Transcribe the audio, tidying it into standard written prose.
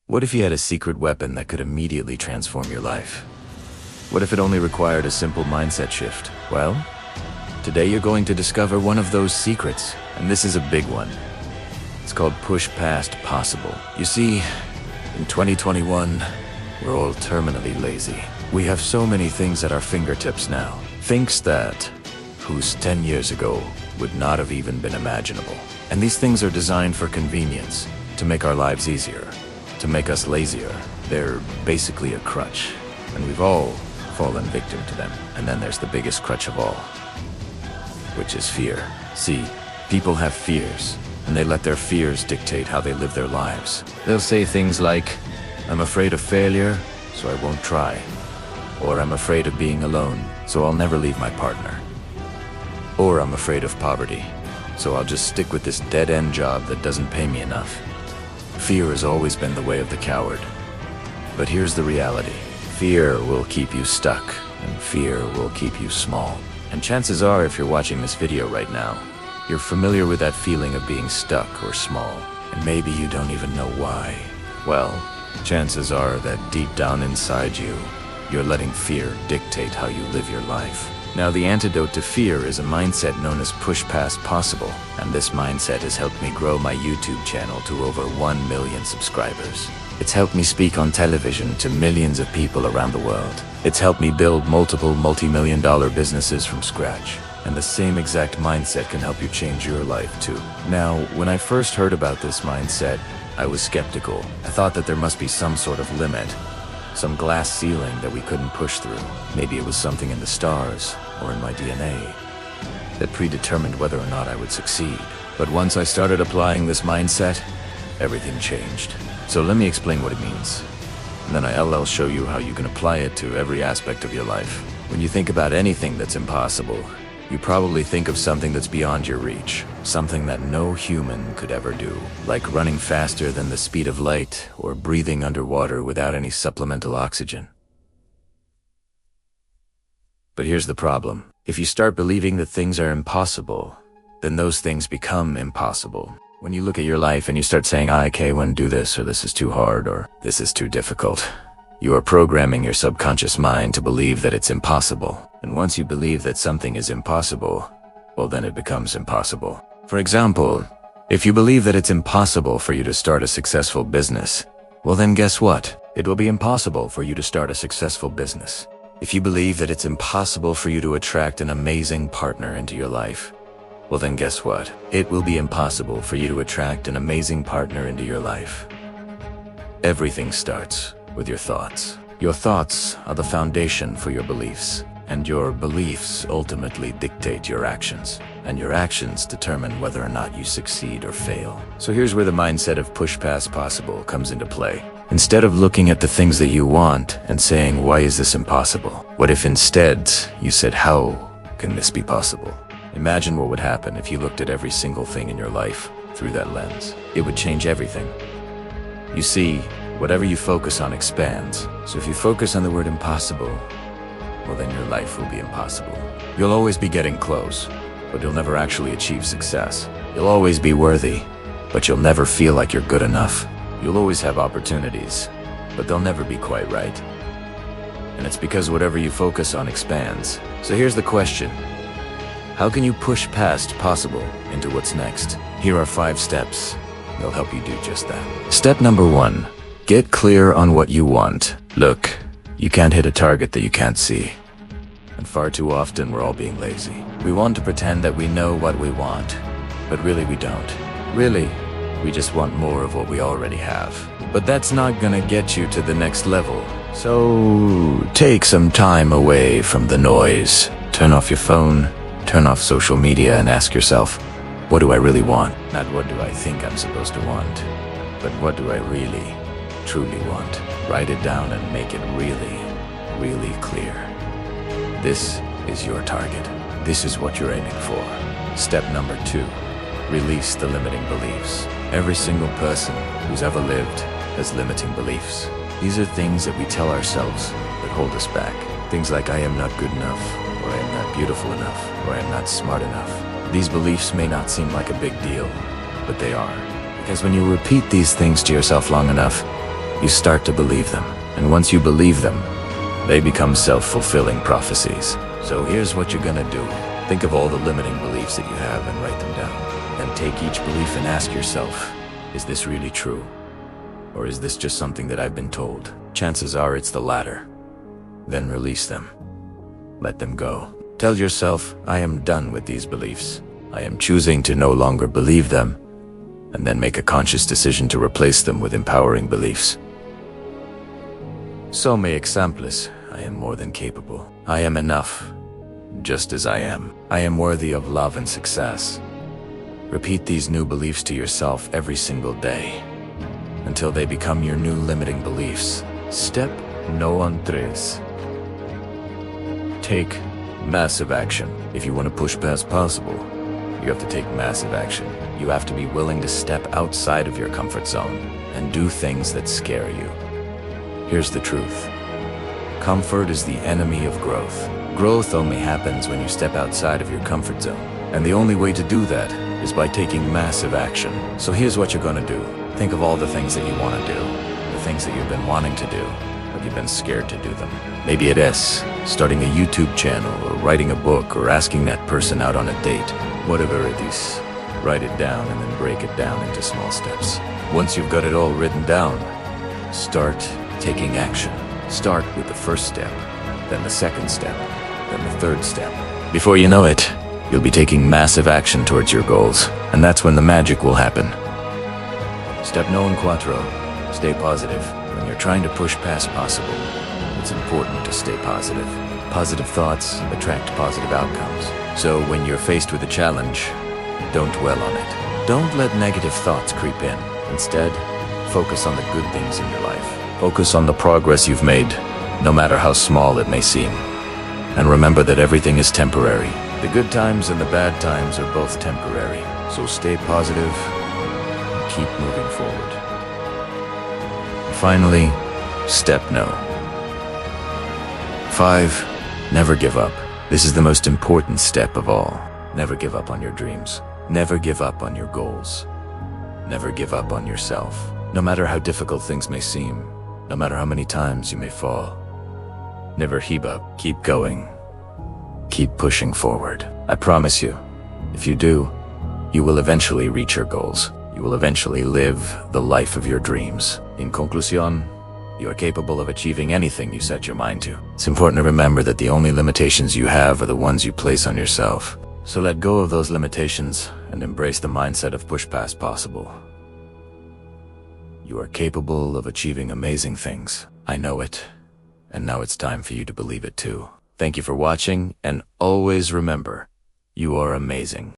What if you had a secret weapon that could immediately transform your life? What if it only required a simple mindset shift? Well, today you're going to discover one of those secrets, and this is a big one. It's called push past possible. You see, in 2021, we're all terminally lazy. We have so many things at our fingertips now. Things that, whose 10 years ago would not have even been imaginable. And these things are designed for convenience, to make our lives easier, to make us lazier. They're basically a crutch, and we've all fallen victim to them. And then there's the biggest crutch of all, which is fear. See, people have fears, and they let their fears dictate how they live their lives. They'll say things like, "I'm afraid of failure, so I won't try." Or, "I'm afraid of being alone, so I'll never leave my partner." Or, "I'm afraid of poverty, so I'll just stick with this dead-end job that doesn't pay me enough." Fear has always been the way of the coward. But here's the reality. Fear will keep you stuck, and fear will keep you small. And chances are, if you're watching this video right now, you're familiar with that feeling of being stuck or small, and maybe you don't even know why. Well, chances are that deep down inside you, you're letting fear dictate how you live your life. Now, the antidote to fear is a mindset known as push past possible, and this mindset has helped me grow my YouTube channel to over 1 million subscribers. It's helped me speak on television to millions of people around the world. It's helped me build multiple multi-million-dollar businesses from scratch. And the same exact mindset can help you change your life too. Now, when I first heard about this mindset, I was skeptical. I thought that there must be some sort of limit, some glass ceiling that we couldn't push through. Maybe it was something in the stars or in my DNA that predetermined whether or not I would succeed. But once I started applying this mindset, everything changed. So let me explain what it means, and then I'll show you how you can apply it to every aspect of your life. When you think about anything that's impossible, you probably think of something that's beyond your reach, something that no human could ever do, like running faster than the speed of light or breathing underwater without any supplemental oxygen. But here's the problem. If you start believing that things are impossible, then those things become impossible. When you look at your life and you start saying, "I can't do this," or "this is too hard," or "this is too difficult," you are programming your subconscious mind to believe that it's impossible. And once you believe that something is impossible, well, then it becomes impossible. For example, if you believe that it's impossible for you to start a successful business, well, then guess what? It will be impossible for you to start a successful business. If you believe that it's impossible for you to attract an amazing partner into your life, well, then guess what? It will be impossible for you to attract an amazing partner into your life. Everything starts with your thoughts. Your thoughts are the foundation for your beliefs, and your beliefs ultimately dictate your actions, and your actions determine whether or not you succeed or fail. So here's where the mindset of push past possible comes into play. Instead of looking at the things that you want and saying, "Why is this impossible?" What if instead you said, "How can this be possible?" Imagine what would happen if you looked at every single thing in your life through that lens. It would change everything. You see, whatever you focus on expands. So if you focus on the word impossible, well, then your life will be impossible. You'll always be getting close, but you'll never actually achieve success. You'll always be worthy, but you'll never feel like you're good enough. You'll always have opportunities, but they'll never be quite right. And it's because whatever you focus on expands. So here's the question. How can you push past possible into what's next? Here are 5 steps. They'll help you do just that. Step number 1. Get clear on what you want. Look, you can't hit a target that you can't see. And far too often we're all being lazy. We want to pretend that we know what we want, but really we don't. Really, we just want more of what we already have. But that's not gonna get you to the next level. So take some time away from the noise. Turn off your phone, turn off social media, and ask yourself, what do I really want? Not what do I think I'm supposed to want, but what do I really, truly want? Write it down and make it really, really clear. This is your target. This is what you're aiming for. Step number 2, release the limiting beliefs. Every single person who's ever lived has limiting beliefs. These are things that we tell ourselves that hold us back. Things like, "I am not good enough," or "I am not beautiful enough," or "I am not smart enough." These beliefs may not seem like a big deal, but they are. Because when you repeat these things to yourself long enough, you start to believe them. And once you believe them, they become self-fulfilling prophecies. So here's what you're gonna do. Think of all the limiting beliefs that you have and write them down. Then take each belief and ask yourself, is this really true? Or is this just something that I've been told? Chances are it's the latter. Then release them. Let them go. Tell yourself, I am done with these beliefs. I am choosing to no longer believe them, and then make a conscious decision to replace them with empowering beliefs. Some exemples, I am more than capable. I am enough, just as I am. I am worthy of love and success. Repeat these new beliefs to yourself every single day, until they become your new limiting beliefs. Step no 3. Take massive action. If you want to push past possible, you have to take massive action. You have to be willing to step outside of your comfort zone and do things that scare you. Here's the truth. Comfort is the enemy of growth. Growth only happens when you step outside of your comfort zone. And the only way to do that is by taking massive action. So here's what you're gonna do. Think of all the things that you wanna do, the things that you've been wanting to do, but you've been scared to do them. Maybe it is starting a YouTube channel, or writing a book, or asking that person out on a date. Whatever it is, write it down and then break it down into small steps. Once you've got it all written down, start taking action. Start with the first step, then the second step, then the third step. Before you know it, you'll be taking massive action towards your goals, and that's when the magic will happen. Step no 4. Stay positive. When you're trying to push past possible, it's important to stay positive. Positive thoughts attract positive outcomes. So when you're faced with a challenge, don't dwell on it. Don't let negative thoughts creep in. Instead, focus on the good things in your life. Focus on the progress you've made, no matter how small it may seem. And remember that everything is temporary. The good times and the bad times are both temporary. So stay positive and keep moving forward. And finally, step no. 5. Never give up. This is the most important step of all. Never give up on your dreams. Never give up on your goals. Never give up on yourself. No matter how difficult things may seem, no matter how many times you may fall, never heave up. Keep going. Keep pushing forward. I promise you, if you do, you will eventually reach your goals. You will eventually live the life of your dreams. In conclusion, you are capable of achieving anything you set your mind to. It's important to remember that the only limitations you have are the ones you place on yourself. So let go of those limitations and embrace the mindset of push past possible. You are capable of achieving amazing things. I know it, and now it's time for you to believe it too. Thank you for watching, and always remember, you are amazing.